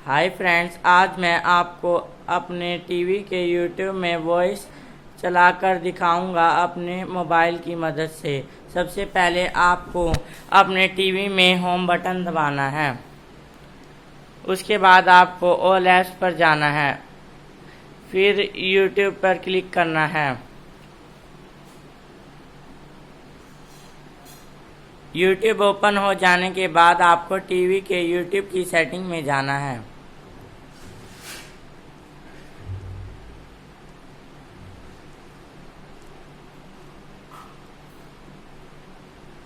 Hi friends, आज मैं आपको अपने टीवी के यूट्यूब में वॉइस चलाकर दिखाऊंगा अपने मोबाइल की मदद से। सबसे पहले आपको अपने टीवी में होम बटन दबाना है। उसके बाद आपको ऑल ऐप्स पर जाना है, फिर यूट्यूब पर क्लिक करना है। यूट्यूब ओपन हो जाने के बाद आपको टीवी के यूट्यूब की सेटिंग में जाना है।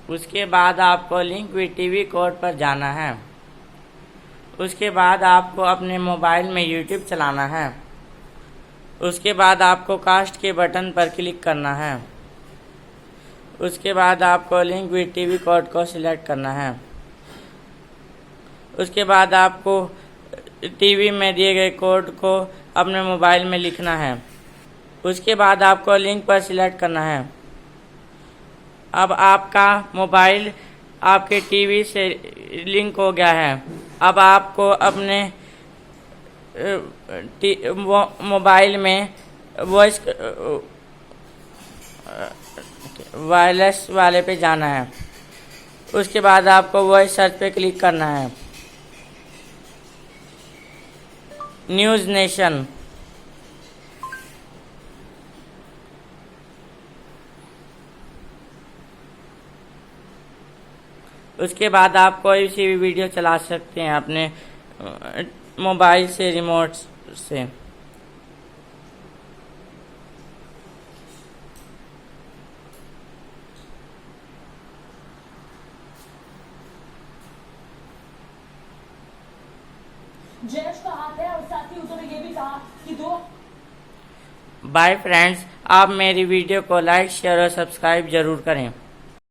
उसके बाद आपको लिंक विद टीवी कोड पर जाना है। उसके बाद आपको अपने मोबाइल में यूट्यूब चलाना है। उसके बाद आपको कास्ट के बटन पर क्लिक करना है। उसके बाद आपको लिंक विद टीवी कोड को सिलेक्ट करना है। उसके बाद आपको टीवी में दिए गए कोड को अपने मोबाइल में लिखना है। उसके बाद आपको लिंक पर सिलेक्ट करना है। अब आपका मोबाइल आपके टीवी से लिंक हो गया है। अब आपको अपने मोबाइल में वॉइस वायरलेस वाले पे जाना है। उसके बाद आपको वॉइस सर्च पे क्लिक करना है। News nation. उसके बाद आप कोई सी भी वीडियो चला सकते हैं अपने मोबाइल से, रिमोट से। जयेश का हाथ है और साथ ही उन्होंने ये भी कहा कि बाय फ्रेंड्स, आप मेरी वीडियो को लाइक, शेयर और सब्सक्राइब जरूर करें।